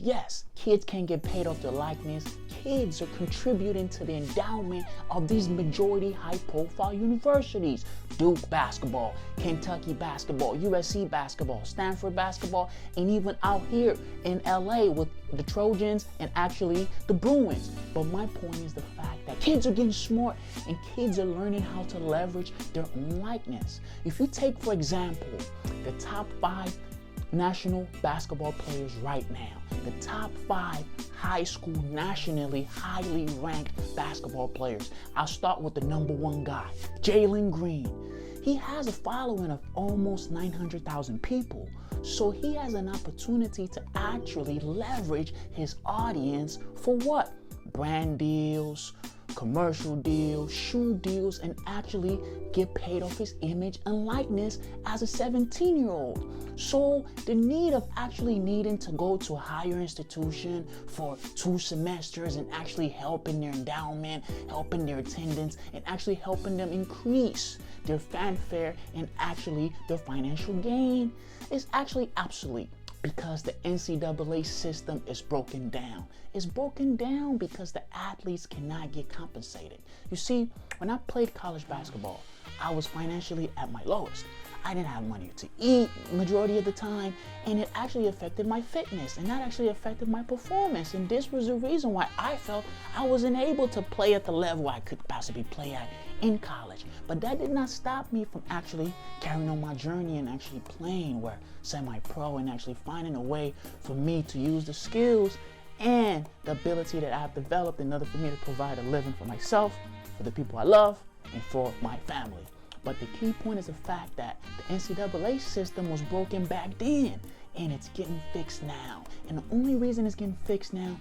yes, kids can get paid off their likeness. Kids are contributing to the endowment of these majority high-profile universities. Duke basketball, Kentucky basketball, USC basketball, Stanford basketball, and even out here in LA with the Trojans and actually the Bruins. But my point is the fact that kids are getting smart and kids are learning how to leverage their own likeness. If you take, for example, the top 5 national basketball players right now, the top 5 high school nationally highly ranked basketball players. I'll start with the number 1 guy, Jalen Green. He has a following of almost 900,000 people. So he has an opportunity to actually leverage his audience for what? Brand deals, commercial deals, shoe deals, and actually get paid off his image and likeness as a 17-year-old. So the need of actually needing to go to a higher institution for 2 semesters and actually helping their endowment, helping their attendance, and actually helping them increase their fanfare and actually their financial gain is actually obsolete. Because the NCAA system is broken down. It's broken down because the athletes cannot get compensated. You see, when I played college basketball, I was financially at my lowest. I didn't have money to eat majority of the time, and it actually affected my fitness, and that actually affected my performance. And this was the reason why I felt I wasn't able to play at the level I could possibly play at in college. But that did not stop me from actually carrying on my journey and actually playing where semi-pro and actually finding a way for me to use the skills and the ability that I've developed in order for me to provide a living for myself, for the people I love, and for my family. But the key point is the fact that the NCAA system was broken back then, and it's getting fixed now. And the only reason it's getting fixed now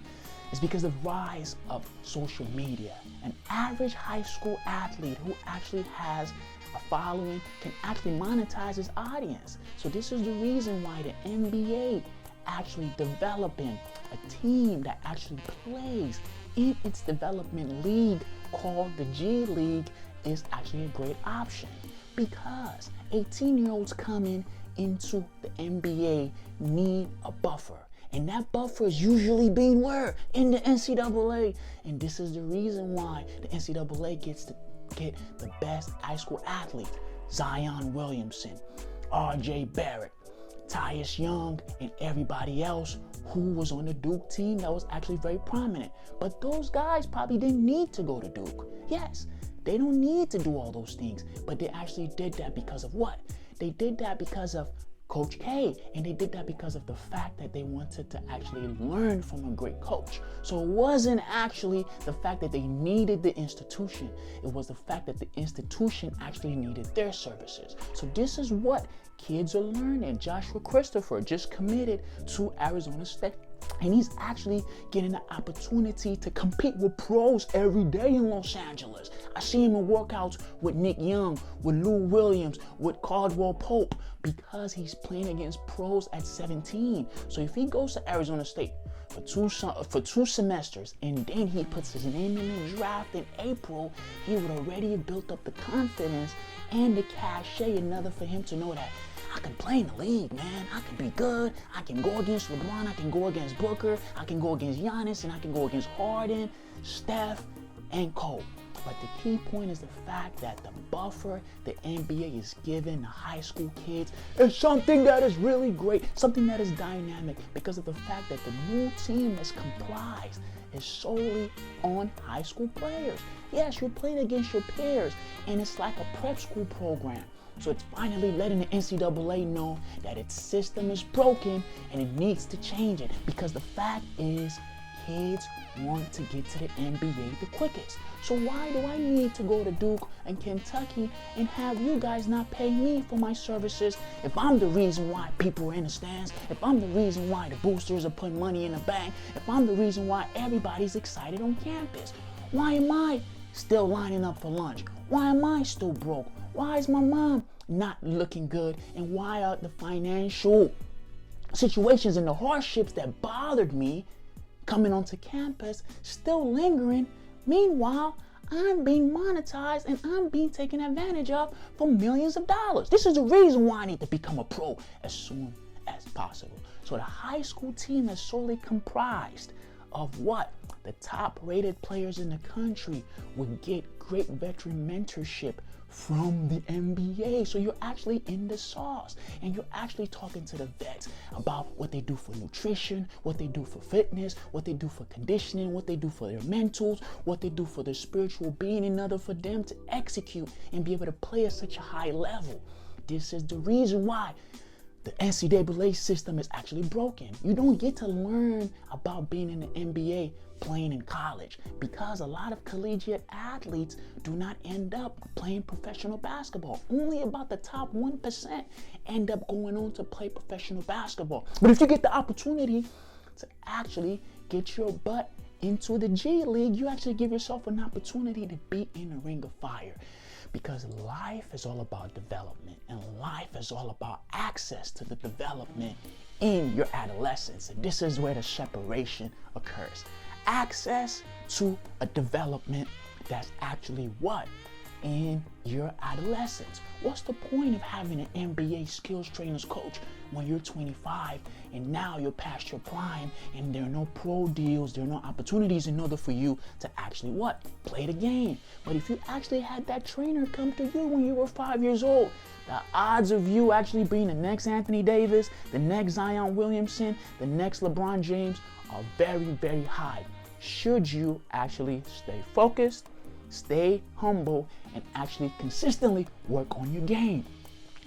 is because of the rise of social media. An average high school athlete who actually has a following can actually monetize his audience. So this is the reason why the NBA actually developing a team that actually plays in its development league called the G League is actually a great option, because 18-year-olds coming into the NBA need a buffer. And that buffer is usually being where? In the NCAA. And this is the reason why the NCAA gets to get the best high school athlete. Zion Williamson, RJ Barrett, Tyus Young, and everybody else who was on the Duke team that was actually very prominent. But those guys probably didn't need to go to Duke. Yes, they don't need to do all those things, but they actually did that because of what? They did that because of Coach K, and they did that because of the fact that they wanted to actually learn from a great coach. So it wasn't actually the fact that they needed the institution. It was the fact that the institution actually needed their services. So this is what kids are learning. Joshua Christopher just committed to Arizona State, and he's actually getting the opportunity to compete with pros every day in Los Angeles. I see him in workouts with Nick Young, with Lou Williams, with Caldwell Pope, because he's playing against pros at 17. So if he goes to Arizona State for two semesters and then he puts his name in the draft in April, he would already have built up the confidence and the cachet enough for him to know that I can play in the league, man. I can be good. I can go against LeBron. I can go against Booker. I can go against Giannis, and I can go against Harden, Steph, and Cole. But the key point is the fact that the buffer the NBA is giving the high school kids is something that is really great, something that is dynamic, because of the fact that the new team is comprised is solely on high school players. Yes, you're playing against your peers, and it's like a prep school program. So it's finally letting the NCAA know that its system is broken and it needs to change it, because the fact is kids want to get to the NBA the quickest. So why do I need to go to Duke and Kentucky and have you guys not pay me for my services if I'm the reason why people are in the stands, if I'm the reason why the boosters are putting money in the bank, if I'm the reason why everybody's excited on campus? Why am I still lining up for lunch? Why am I still broke? Why is my mom not looking good? And why are the financial situations and the hardships that bothered me coming onto campus still lingering? Meanwhile, I'm being monetized and I'm being taken advantage of for millions of dollars. This is the reason why I need to become a pro as soon as possible. So the high school team is solely comprised of what? The top rated players in the country would get great veteran mentorship from the NBA. So you're actually in the sauce, and you're actually talking to the vets about what they do for nutrition, what they do for fitness, what they do for conditioning, what they do for their mentals, what they do for their spiritual being, in order for them to execute and be able to play at such a high level. This is the reason why the NCAA system is actually broken. You don't get to learn about being in the NBA playing in college, because a lot of collegiate athletes do not end up playing professional basketball. Only about the top 1% end up going on to play professional basketball. But if you get the opportunity to actually get your butt into the G League, you actually give yourself an opportunity to be in the ring of fire. Because life is all about development, and life is all about access to the development in your adolescence. And this is where the separation occurs. Access to a development that's actually what? In your adolescence. What's the point of having an NBA skills trainers coach when you're 25 and now you're past your prime and there are no pro deals, there are no opportunities in order for you to actually what? Play the game. But if you actually had that trainer come to you when you were 5 years old, the odds of you actually being the next Anthony Davis, the next Zion Williamson, the next LeBron James are very, very high. Should you actually stay focused, stay humble, and actually consistently work on your game.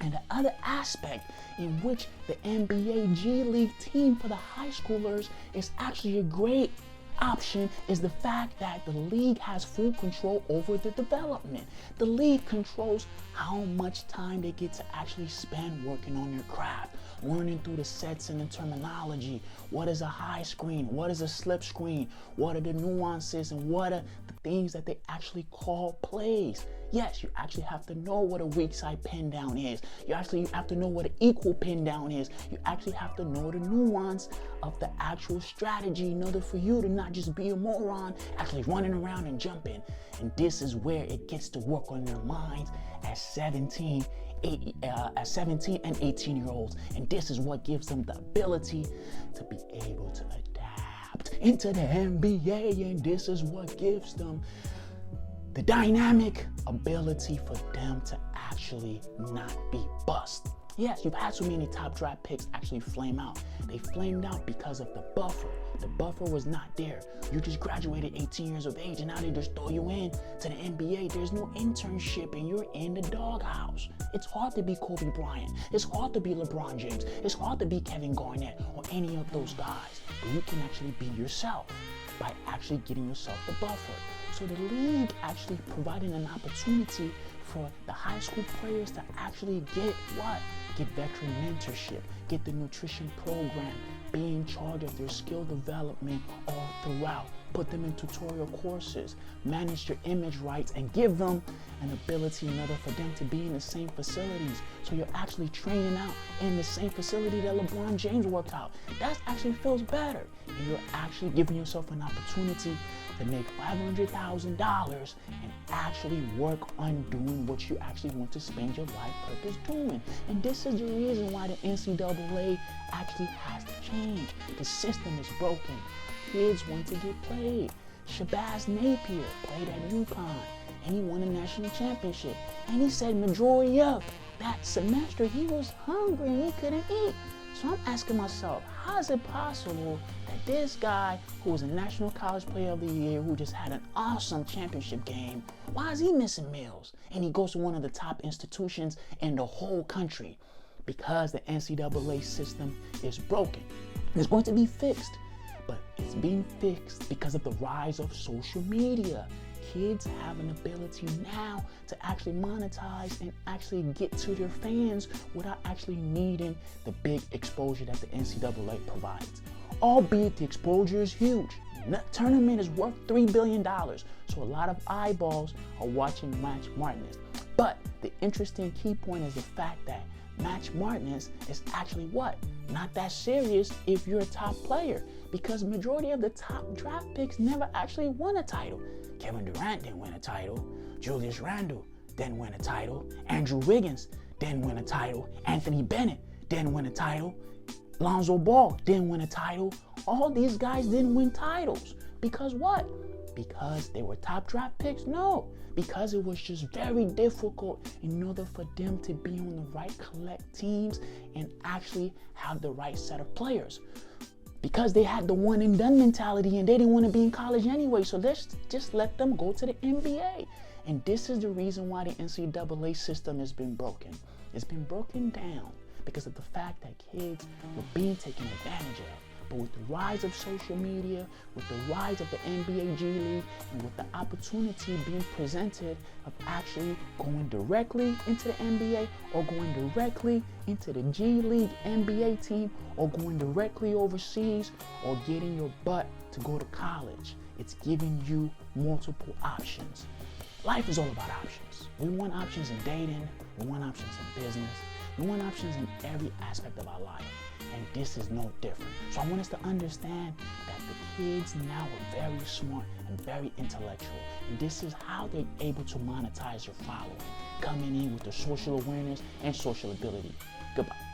And the other aspect in which the NBA G League team for the high schoolers is actually a great option is the fact that the league has full control over the development. The league controls how much time they get to actually spend working on their craft, learning through the sets and the terminology. What is a high screen? What is a slip screen? What are the nuances, and what are the things that they actually call plays? Yes, you actually have to know what a weak side pin down is. You actually have to know what an equal pin down is. You actually have to know the nuance of the actual strategy in order for you to not just be a moron, actually running around and jumping. And this is where it gets to work on their minds at 17 and 18-year-olds. And this is what gives them the ability to be able to adapt into the NBA. And this is what gives them the dynamic ability for them to actually not be bust. Yes, you've had so many top draft picks actually flame out. They flamed out because of the buffer. The buffer was not there. You just graduated 18 years of age and now they just throw you in to the NBA. There's no internship and you're in the doghouse. It's hard to be Kobe Bryant. It's hard to be LeBron James. It's hard to be Kevin Garnett or any of those guys. But you can actually be yourself by actually getting yourself the buffer. So the league actually providing an opportunity for the high school players to actually get what? Get veteran mentorship, get the nutrition program, be in charge of their skill development all throughout, put them in tutorial courses, manage their image rights, and give them an ability in order for them to be in the same facilities. So you're actually training out in the same facility that LeBron James worked out. That actually feels better. And you're actually giving yourself an opportunity to make $500,000 and actually work on doing what you actually want to spend your life purpose doing. And this is the reason why the NCAA actually has to change. The system is broken. Kids want to get played. Shabazz Napier played at UConn and he won a national championship. And he said majority of that semester he was hungry and he couldn't eat. So I'm asking myself, how is it possible that this guy who was a National College Player of the Year, who just had an awesome championship game, why is he missing meals? And he goes to one of the top institutions in the whole country. Because the NCAA system is broken. It's going to be fixed, but it's being fixed because of the rise of social media. Kids have an ability now to actually monetize and actually get to their fans without actually needing the big exposure that the NCAA provides. Albeit the exposure is huge. The tournament is worth $3 billion, so a lot of eyeballs are watching March Madness. But the interesting key point is the fact that March Madness is actually what? Not that serious if you're a top player, because majority of the top draft picks never actually won a title. Kevin Durant didn't win a title. Julius Randle didn't win a title. Andrew Wiggins didn't win a title. Anthony Bennett didn't win a title. Lonzo Ball didn't win a title. All these guys didn't win titles. Because what? Because they were top draft picks? No. Because it was just very difficult in order for them to be on the right collect teams and actually have the right set of players. Because they had the one and done mentality and they didn't want to be in college anyway. So let's just let them go to the NBA. And this is the reason why the NCAA system has been broken. It's been broken down because of the fact that kids were being taken advantage of. But with the rise of social media, with the rise of the NBA G League, and with the opportunity being presented of actually going directly into the NBA or going directly into the G League NBA team or going directly overseas or getting your butt to go to college, it's giving you multiple options. Life is all about options. We want options in dating, we want options in business, we want options in every aspect of our life. And this is no different. So I want us to understand that the kids now are very smart and very intellectual. And this is how they're able to monetize your following, coming in with the social awareness and social ability. Goodbye.